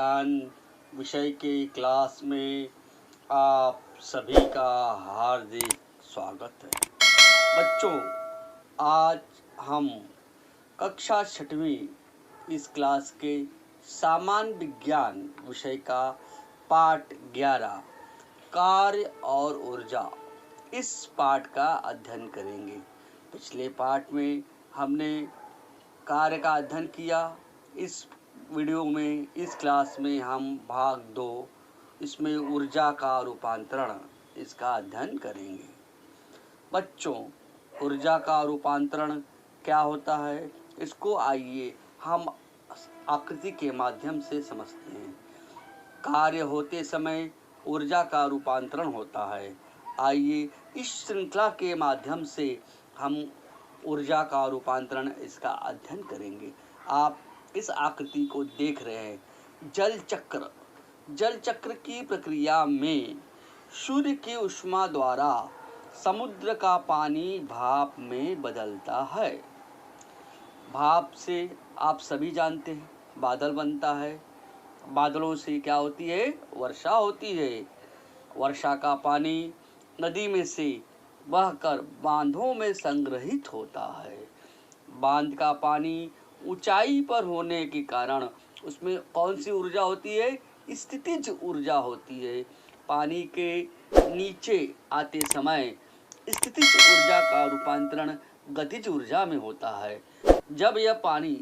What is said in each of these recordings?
विज्ञान विषय के क्लास में आप सभी का हार्दिक स्वागत है। बच्चों, आज हम कक्षा 6वीं इस क्लास के सामान्य विज्ञान विषय का पाठ 11 कार्य और ऊर्जा, इस पाठ का अध्ययन करेंगे। पिछले पाठ में हमने कार्य का अध्ययन किया। इस वीडियो में, इस क्लास में हम भाग 2, इसमें ऊर्जा का रूपांतरण, इसका अध्ययन करेंगे। बच्चों, ऊर्जा का रूपांतरण क्या होता है, इसको आइए हम आकृति के माध्यम से समझते हैं। कार्य होते समय ऊर्जा का रूपांतरण होता है। आइए इस श्रृंखला के माध्यम से हम ऊर्जा का रूपांतरण, इसका अध्ययन करेंगे। आप इस आकृति को देख रहे हैं। जल चक्र। जल चक्र की प्रक्रिया में सूर्य की ऊष्मा द्वारा समुद्र का पानी भाप में बदलता है। भाप से आप सभी जानते हैं बादल बनता है। बादलों से क्या होती है? वर्षा होती है। वर्षा का पानी नदी में से बहकर बांधों में संग्रहित होता है। बांध का पानी ऊंचाई पर होने के कारण उसमें कौन सी ऊर्जा होती है? स्थितिज ऊर्जा होती है। पानी के नीचे आते समय स्थितिज ऊर्जा का रूपांतरण गतिज ऊर्जा में होता है। जब यह पानी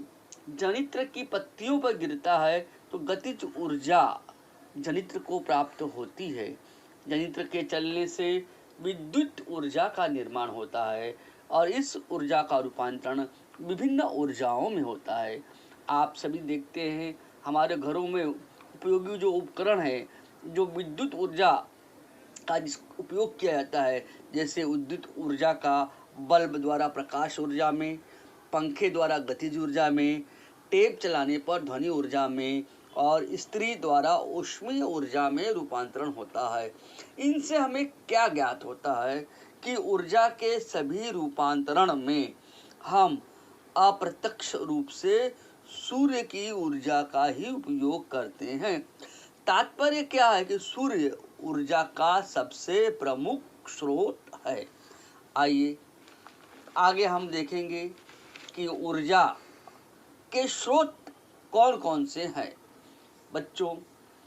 जनित्र की पत्तियों पर गिरता है तो गतिज ऊर्जा जनित्र को प्राप्त होती है। जनित्र के चलने से विद्युत ऊर्जा का निर्माण होता है और इस ऊर्जा का रूपांतरण विभिन्न ऊर्जाओं में होता है। आप सभी देखते हैं हमारे घरों में उपयोगी जो उपकरण है, जो विद्युत ऊर्जा का उपयोग किया जाता है, जैसे विद्युत ऊर्जा का बल्ब द्वारा प्रकाश ऊर्जा में, पंखे द्वारा गतिज ऊर्जा में, टेप चलाने पर ध्वनि ऊर्जा में और इस्त्री द्वारा ऊष्मीय ऊर्जा में रूपांतरण होता है। इनसे हमें क्या ज्ञात होता है कि ऊर्जा के सभी रूपांतरण में हम अप्रत्यक्ष रूप से सूर्य की ऊर्जा का ही उपयोग करते हैं। तात्पर्य क्या है कि सूर्य ऊर्जा का सबसे प्रमुख स्रोत है। आइए आगे हम देखेंगे कि ऊर्जा के स्रोत कौन कौन से हैं। बच्चों,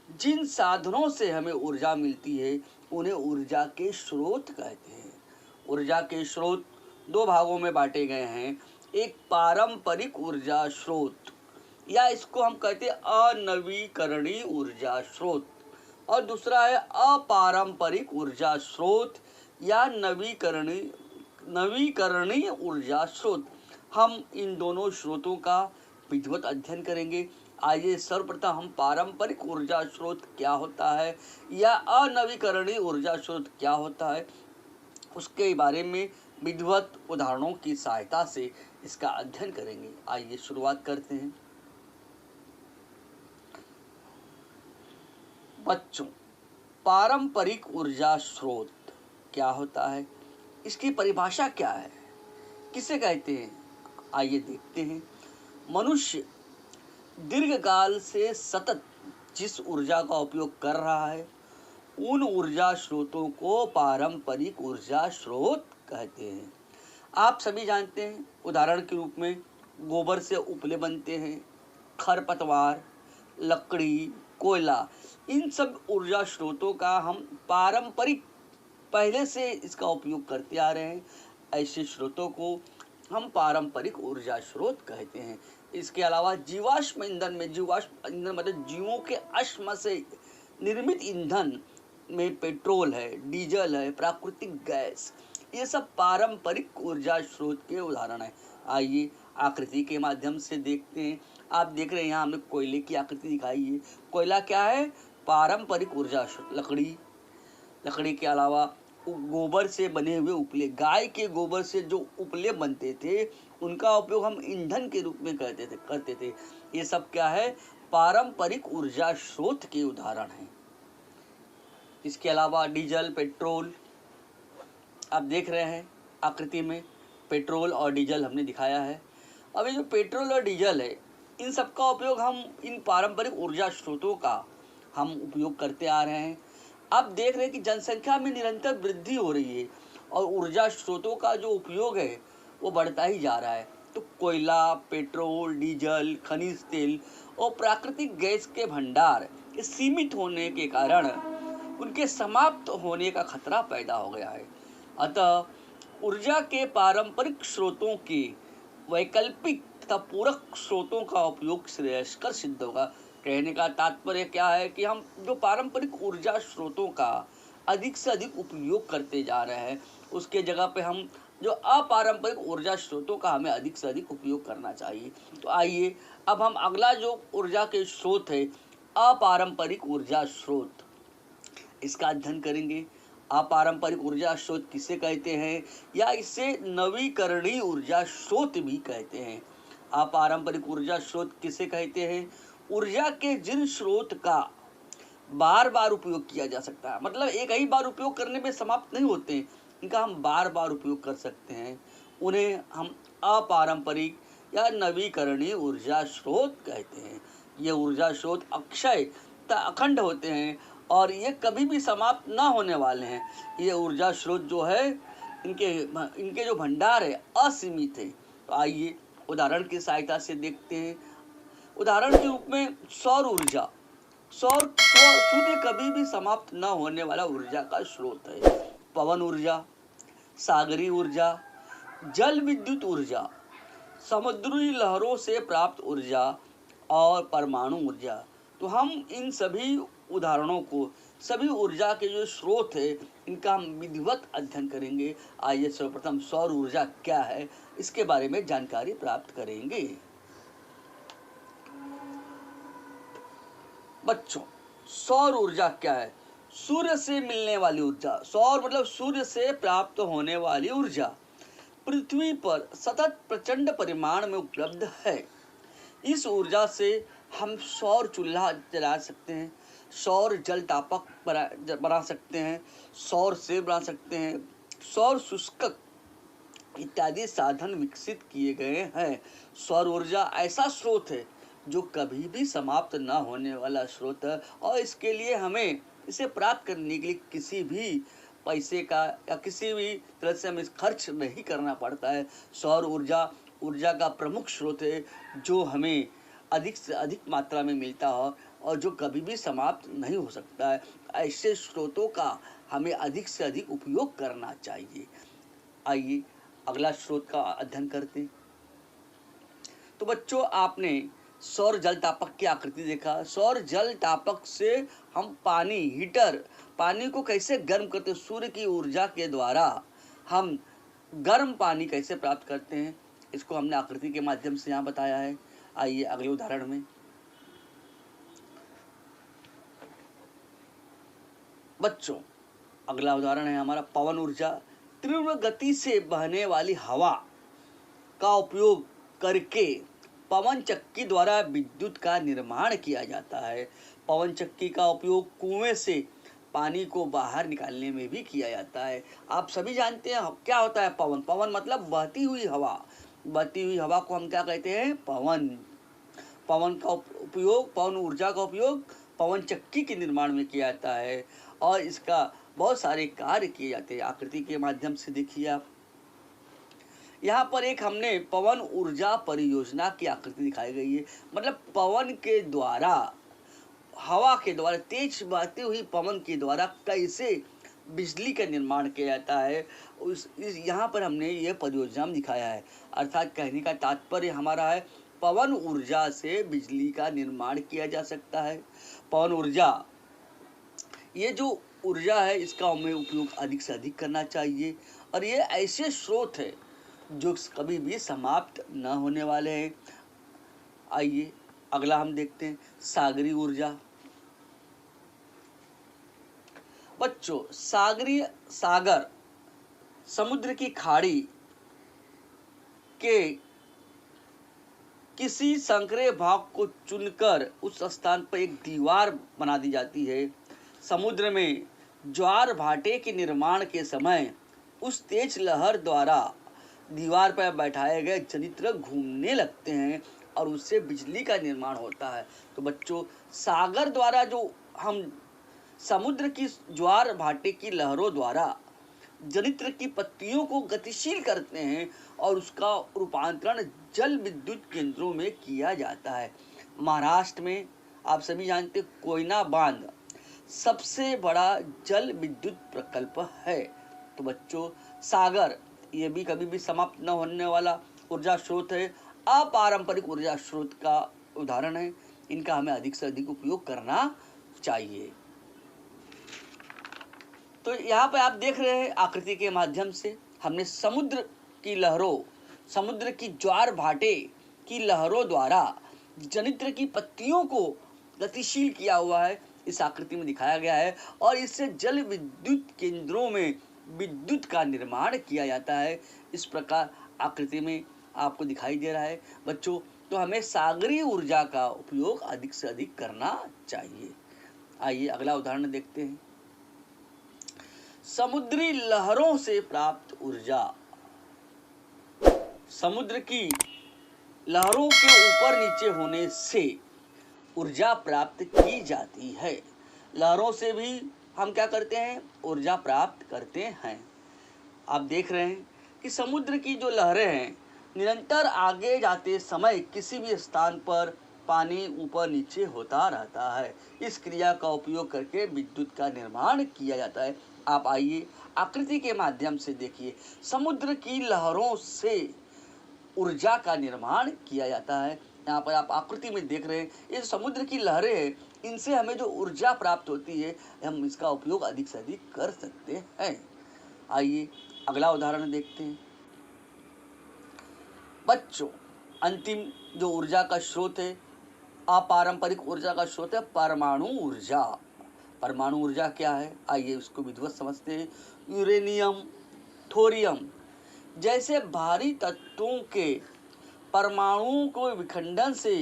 जिन साधनों से हमें ऊर्जा मिलती है उन्हें ऊर्जा के स्रोत कहते हैं। ऊर्जा के स्रोत 2 भागों में बांटे गए हैं। एक पारंपरिक ऊर्जा स्रोत, या इसको हम कहते हैं अनवीकरणीय ऊर्जा स्रोत, और दूसरा है अपारंपरिक ऊर्जा स्रोत या नवीकरणीय ऊर्जा स्रोत। हम इन दोनों स्रोतों का विधिवत अध्ययन करेंगे। आइए सर्वप्रथम हम पारंपरिक ऊर्जा स्रोत क्या होता है या अनवीकरणीय ऊर्जा स्रोत क्या होता है, उसके बारे में विधिवत उदाहरणों की सहायता से इसका अध्ययन करेंगे। आइए शुरुआत करते हैं। बच्चों, पारंपरिक ऊर्जा स्रोत क्या होता है, इसकी परिभाषा क्या है, किसे कहते हैं? आइए देखते हैं। मनुष्य दीर्घकाल से सतत जिस ऊर्जा का उपयोग कर रहा है उन ऊर्जा स्रोतों को पारंपरिक ऊर्जा स्रोत कहते हैं। आप सभी जानते हैं, उदाहरण के रूप में गोबर से उपले बनते हैं, खरपतवार, लकड़ी, कोयला, इन सब ऊर्जा स्रोतों का हम पारंपरिक पहले से इसका उपयोग करते आ रहे हैं। ऐसे स्रोतों को हम पारंपरिक ऊर्जा स्रोत कहते हैं। इसके अलावा जीवाश्म ईंधन में, जीवाश्म ईंधन मतलब जीवों के अश्म से निर्मित ईंधन में पेट्रोल है, डीजल है, प्राकृतिक गैस, ये सब पारंपरिक ऊर्जा स्रोत के उदाहरण हैं। आइए आकृति के माध्यम से देखते हैं। आप देख रहे हैं यहाँ हमने कोयले की आकृति दिखाई है। कोयला क्या है? पारंपरिक ऊर्जा स्रोत। लकड़ी के अलावा गोबर से बने हुए उपले, गाय के गोबर से जो उपले बनते थे उनका उपयोग हम ईंधन के रूप में करते थे। ये सब क्या है? पारंपरिक ऊर्जा स्रोत के उदाहरण हैं। इसके अलावा डीजल, पेट्रोल, आप देख रहे हैं आकृति में पेट्रोल और डीजल हमने दिखाया है। अब ये जो पेट्रोल और डीजल है, इन सब का उपयोग हम इन पारंपरिक ऊर्जा स्रोतों का हम उपयोग करते आ रहे हैं। अब देख रहे हैं कि जनसंख्या में निरंतर वृद्धि हो रही है और ऊर्जा स्रोतों का जो उपयोग है वो बढ़ता ही जा रहा है। तो कोयला, पेट्रोल, डीजल, खनिज तेल और प्राकृतिक गैस के भंडार सीमित होने के कारण उनके समाप्त होने का खतरा पैदा हो गया है। अतः ऊर्जा के पारंपरिक स्रोतों के वैकल्पिक तथा पूरक स्रोतों का उपयोग श्रेयस्कर सिद्ध होगा। कहने का तात्पर्य क्या है कि हम जो पारंपरिक ऊर्जा स्रोतों का अधिक से अधिक उपयोग करते जा रहे हैं, उसके जगह पे हम जो अपारंपरिक ऊर्जा स्रोतों का हमें अधिक से अधिक उपयोग करना चाहिए। तो आइए अब हम अगला जो ऊर्जा के स्रोत है, अपारंपरिक ऊर्जा स्रोत, इसका अध्ययन करेंगे। अपारंपरिक ऊर्जा स्रोत किसे कहते हैं या इसे नवीकरणीय ऊर्जा स्रोत भी कहते हैं। अपारंपरिक ऊर्जा स्रोत किसे कहते हैं? ऊर्जा के जिन स्रोत का बार बार उपयोग किया जा सकता है, मतलब एक ही बार उपयोग करने में समाप्त नहीं होते, इनका हम बार बार उपयोग कर सकते हैं, उन्हें हम अपारंपरिक या नवीकरणीय ऊर्जा स्रोत कहते हैं। ये ऊर्जा स्रोत अक्षय तथा अखंड होते हैं और ये कभी भी समाप्त ना होने वाले हैं। ये ऊर्जा स्रोत जो है इनके जो भंडार है असीमित है। तो आइए उदाहरण की सहायता से देखते हैं। उदाहरण के रूप में सौर ऊर्जा। सूर्य कभी भी समाप्त न होने वाला ऊर्जा का स्रोत है। पवन ऊर्जा, सागरीय ऊर्जा, जल विद्युत ऊर्जा, समुद्री लहरों से प्राप्त ऊर्जा और परमाणु ऊर्जा। तो हम इन सभी उदाहरणों को, सभी ऊर्जा के जो स्रोत है, इनका हम विधिवत अध्ययन करेंगे। आइए सर्वप्रथम सौर ऊर्जा क्या है इसके बारे में जानकारी प्राप्त करेंगे। बच्चों, सौर ऊर्जा क्या है? सूर्य से मिलने वाली ऊर्जा। सौर मतलब सूर्य से प्राप्त होने वाली ऊर्जा पृथ्वी पर सतत प्रचंड परिमाण में उपलब्ध है। इस ऊर्जा से हम सौर चूल्हा जला सकते हैं, सौर जल तापक बना सकते हैं, सौर सेव बना सकते हैं, सौर शुष्कक इत्यादि साधन विकसित किए गए हैं। सौर ऊर्जा ऐसा स्रोत है जो कभी भी समाप्त न होने वाला स्रोत है और इसके लिए हमें इसे प्राप्त करने के लिए किसी भी पैसे का या किसी भी तरह से हमें खर्च नहीं करना पड़ता है। सौर ऊर्जा का प्रमुख स्रोत है जो हमें अधिक से अधिक मात्रा में मिलता है और जो कभी भी समाप्त नहीं हो सकता है। ऐसे स्रोतों का हमें अधिक से अधिक उपयोग करना चाहिए। आइए अगला स्रोत का अध्ययन करते हैं। तो बच्चों, आपने सौर जल तापक की आकृति देखा। सौर जल तापक से हम पानी को कैसे गर्म करते हैं, सूर्य की ऊर्जा के द्वारा हम गर्म पानी कैसे प्राप्त करते हैं, इसको हमने आकृति के माध्यम से यहाँ बताया है। आइए अगले उदाहरण में। बच्चों, अगला उदाहरण है हमारा पवन ऊर्जा। तीव्र गति से बहने वाली हवा का उपयोग करके पवन चक्की द्वारा विद्युत का निर्माण किया जाता है। पवन चक्की का उपयोग कुएं से पानी को बाहर निकालने में भी किया जाता है। आप सभी जानते हैं क्या होता है पवन। पवन मतलब बहती हुई हवा। बहती हुई हवा को हम क्या कहते हैं? पवन। पवन ऊर्जा का उपयोग पवन चक्की के निर्माण में किया जाता है और इसका बहुत सारे कार्य किए जाते हैं। आकृति के माध्यम से देखिए आप, यहाँ पर एक हमने पवन ऊर्जा परियोजना की आकृति दिखाई गई है। मतलब पवन के द्वारा, हवा के द्वारा, तेज बहती हुई पवन के द्वारा कैसे बिजली का निर्माण किया जाता है, यहाँ पर हमने ये परियोजना में दिखाया है। अर्थात कहने का तात्पर्य हमारा है पवन ऊर्जा से बिजली का निर्माण किया जा सकता है। पवन ऊर्जा, ये जो ऊर्जा है इसका हमें उपयोग अधिक से अधिक करना चाहिए और ये ऐसे स्रोत है जो कभी भी समाप्त न होने वाले हैं। आइए अगला हम देखते हैं सागरीय ऊर्जा। बच्चों, सागर समुद्र की खाड़ी के किसी संकरे भाग को चुनकर उस स्थान पर एक दीवार बना दी जाती है। समुद्र में ज्वार भाटे के निर्माण के समय उस तेज लहर द्वारा दीवार पर बैठाए गए जनित्र घूमने लगते हैं और उससे बिजली का निर्माण होता है। तो बच्चों, सागर द्वारा जो हम समुद्र की ज्वार भाटे की लहरों द्वारा जनित्र की पत्तियों को गतिशील करते हैं और उसका रूपांतरण जल विद्युत केंद्रों में किया जाता है। महाराष्ट्र में आप सभी जानते कोयना बांध सबसे बड़ा जल विद्युत प्रकल्प है। तो बच्चों, सागर ये भी कभी भी समाप्त न होने वाला ऊर्जा स्रोत है, अपारंपरिक ऊर्जा स्रोत का उदाहरण है। इनका हमें अधिक से अधिक उपयोग करना चाहिए। तो यहाँ पे आप देख रहे हैं आकृति के माध्यम से हमने समुद्र की लहरों, समुद्र की ज्वार भाटे की लहरों द्वारा जनित्र की पत्तियों को गतिशील किया हुआ है, इस आकृति में दिखाया गया है। और इससे जल विद्युत केंद्रों में विद्युत का निर्माण किया जाता है। इस प्रकार आकृति में आपको दिखाई दे रहा है बच्चों। तो हमें सागरीय ऊर्जा का उपयोग अधिक से अधिक करना चाहिए। आइए अगला उदाहरण देखते हैं। समुद्री लहरों से प्राप्त ऊर्जा। समुद्र की लहरों के ऊपर नीचे होने से ऊर्जा प्राप्त की जाती है। लहरों से भी हम क्या करते हैं, ऊर्जा प्राप्त करते हैं। आप देख रहे हैं कि समुद्र की जो लहरें हैं, निरंतर आगे जाते समय किसी भी स्थान पर पानी ऊपर नीचे होता रहता है। इस क्रिया का उपयोग करके विद्युत का निर्माण किया जाता है। आप आइए आकृति के माध्यम से देखिए, समुद्र की लहरों से ऊर्जा का निर्माण किया जाता है। यहाँ पर आप आकृति में देख रहे हैं, ये समुद्र की लहरें हैं, इनसे हमें जो ऊर्जा प्राप्त होती है, हम इसका उपयोग अधिक से अधिक कर सकते हैं। आइए अगला उदाहरण देखते हैं। बच्चों, अंतिम जो ऊर्जा का स्रोत है, अपारंपरिक ऊर्जा का स्रोत है परमाणु ऊर्जा। परमाणु ऊर्जा क्या है, आइए उसको विधिवत समझते हैं। यूरेनियम, थोरियम जैसे भारी तत्वों के परमाणुओं को विखंडन से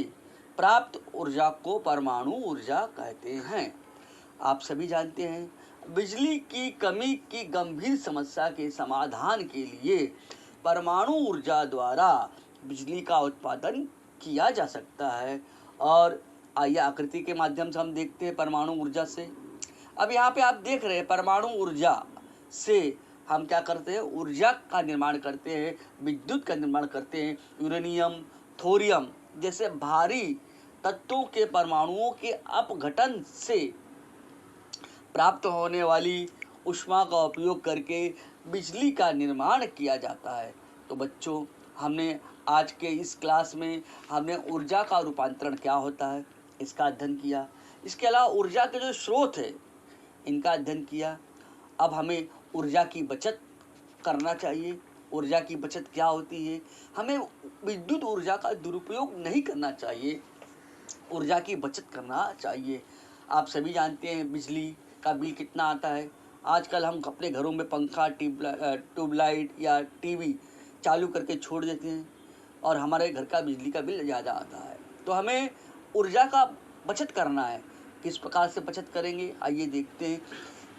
प्राप्त ऊर्जा को परमाणु ऊर्जा कहते हैं। आप सभी जानते हैं बिजली की कमी की गंभीर समस्या के समाधान के लिए परमाणु ऊर्जा द्वारा बिजली का उत्पादन किया जा सकता है। और आइए आकृति के माध्यम से हम देखते हैं परमाणु ऊर्जा से। अब यहाँ पे आप देख रहे हैं परमाणु ऊर्जा से हम क्या करते हैं, ऊर्जा का निर्माण करते हैं, विद्युत का निर्माण करते हैं। यूरेनियम, थोरियम जैसे भारी तत्वों के परमाणुओं के अपघटन से प्राप्त होने वाली ऊष्मा का उपयोग करके बिजली का निर्माण किया जाता है। तो बच्चों, हमने आज के इस क्लास में हमने ऊर्जा का रूपांतरण क्या होता है इसका अध्ययन किया। इसके अलावा ऊर्जा के जो स्रोत है इनका अध्ययन किया। अब हमें ऊर्जा की बचत करना चाहिए। ऊर्जा की बचत क्या होती है, हमें विद्युत ऊर्जा का दुरुपयोग नहीं करना चाहिए, ऊर्जा की बचत करना चाहिए। आप सभी जानते हैं बिजली का बिल कितना आता है। आजकल हम अपने घरों में पंखा, ट्यूबलाइट या टीवी चालू करके छोड़ देते हैं और हमारे घर का बिजली का बिल ज़्यादा आता है। तो हमें ऊर्जा का बचत करना है। किस प्रकार से बचत करेंगे, आइए देखते हैं।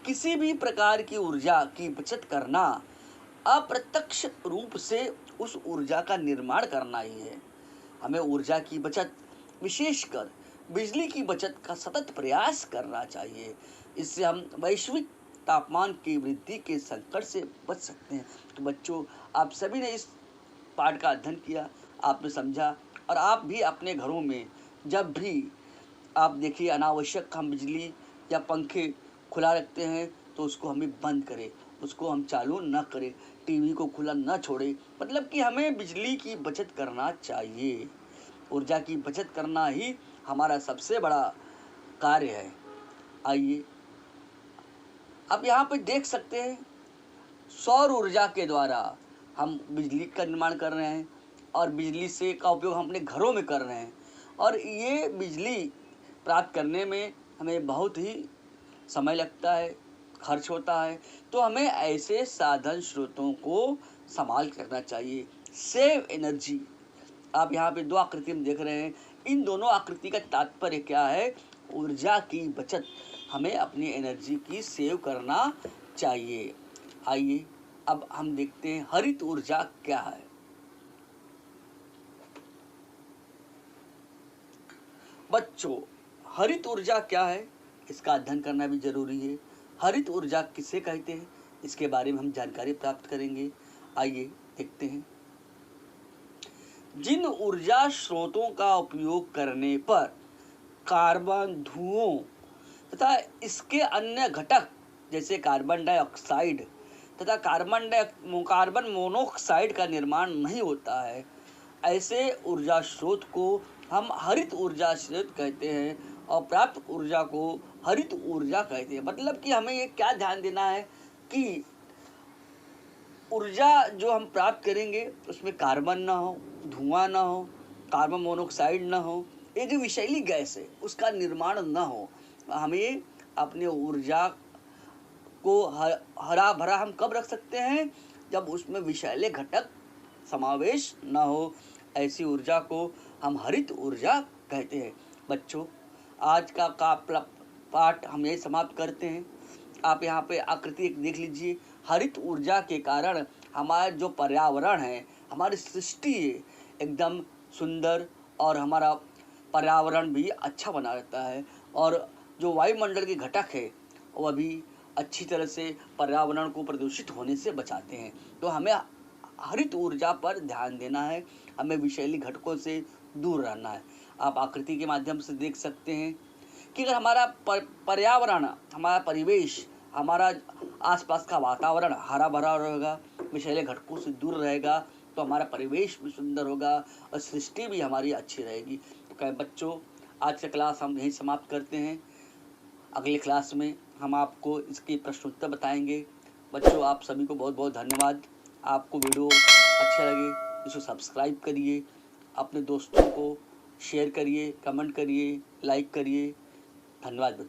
किसी भी प्रकार की ऊर्जा की बचत करना अप्रत्यक्ष रूप से उस ऊर्जा का निर्माण करना ही है। हमें ऊर्जा की बचत, विशेषकर बिजली की बचत का सतत प्रयास करना चाहिए। इससे हम वैश्विक तापमान की वृद्धि के संकट से बच सकते हैं। तो बच्चों, आप सभी ने इस पाठ का अध्ययन किया, आपने समझा, और आप भी अपने घरों में जब भी आप देखिए अनावश्यक हम बिजली या पंखे खुला रखते हैं तो उसको हमें बंद करें, उसको हम चालू न करें, टीवी को खुला न छोड़ें। मतलब कि हमें बिजली की बचत करना चाहिए। ऊर्जा की बचत करना ही हमारा सबसे बड़ा कार्य है। आइए अब यहाँ पे देख सकते हैं सौर ऊर्जा के द्वारा हम बिजली का निर्माण कर रहे हैं और बिजली से का उपयोग हम अपने घरों में कर रहे हैं। और ये बिजली प्राप्त करने में हमें बहुत ही समय लगता है, खर्च होता है। तो हमें ऐसे साधन स्रोतों को संभाल कर रखना चाहिए। सेव एनर्जी, आप यहाँ पे दो आकृति में देख रहे हैं। इन दोनों आकृति का तात्पर्य क्या है, ऊर्जा की बचत, हमें अपनी एनर्जी की सेव करना चाहिए। आइए अब हम देखते हैं हरित ऊर्जा क्या है। बच्चों, हरित ऊर्जा क्या है, इसका अध्ययन करना भी जरूरी है। हरित ऊर्जा किसे कहते हैं, इसके बारे में हम जानकारी प्राप्त करेंगे। आइए देखते हैं। जिन ऊर्जा स्रोतों का उपयोग करने पर कार्बन धुओं तथा इसके अन्य घटक जैसे कार्बन डाइऑक्साइड तथा कार्बन मोनोऑक्साइड का निर्माण नहीं होता है, ऐसे ऊर्जा स्रोत को हम हरित ऊर्जा स्रोत कहते हैं और प्राप्त ऊर्जा को हरित ऊर्जा कहते हैं। मतलब कि हमें ये क्या ध्यान देना है कि ऊर्जा जो हम प्राप्त करेंगे उसमें कार्बन ना हो, धुआं ना हो, कार्बन मोनोऑक्साइड ना हो, ये जो विषैली गैस है उसका निर्माण ना हो। हमें अपने ऊर्जा को हरा भरा हम कब रख सकते हैं, जब उसमें विषैले घटक समावेश ना हो। ऐसी ऊर्जा को हम हरित ऊर्जा कहते हैं। बच्चों, आज का पाठ हम यही समाप्त करते हैं। आप यहाँ पे आकृति एक देख लीजिए। हरित ऊर्जा के कारण हमारा जो पर्यावरण है, हमारी सृष्टि एकदम सुंदर और हमारा पर्यावरण भी अच्छा बना रहता है और जो वायुमंडल के घटक है वह भी अच्छी तरह से पर्यावरण को प्रदूषित होने से बचाते हैं। तो हमें हरित ऊर्जा पर ध्यान देना है, हमें विषैली घटकों से दूर रहना है। आप आकृति के माध्यम से देख सकते हैं कि अगर हमारा पर्यावरण, हमारा परिवेश, हमारा आसपास का वातावरण हरा भरा रहेगा, विषैले घटकों से दूर रहेगा, तो हमारा परिवेश भी सुंदर होगा और सृष्टि भी हमारी अच्छी रहेगी। तो कहें बच्चों, आज का क्लास हम यहीं समाप्त करते हैं। अगले क्लास में हम आपको इसके प्रश्नोत्तर बताएंगे। बच्चों, आप सभी को बहुत बहुत धन्यवाद। आपको वीडियो अच्छा लगे इसे सब्सक्राइब करिए, अपने दोस्तों को शेयर करिए, कमेंट करिए, लाइक करिए। धन्यवाद बच्चों।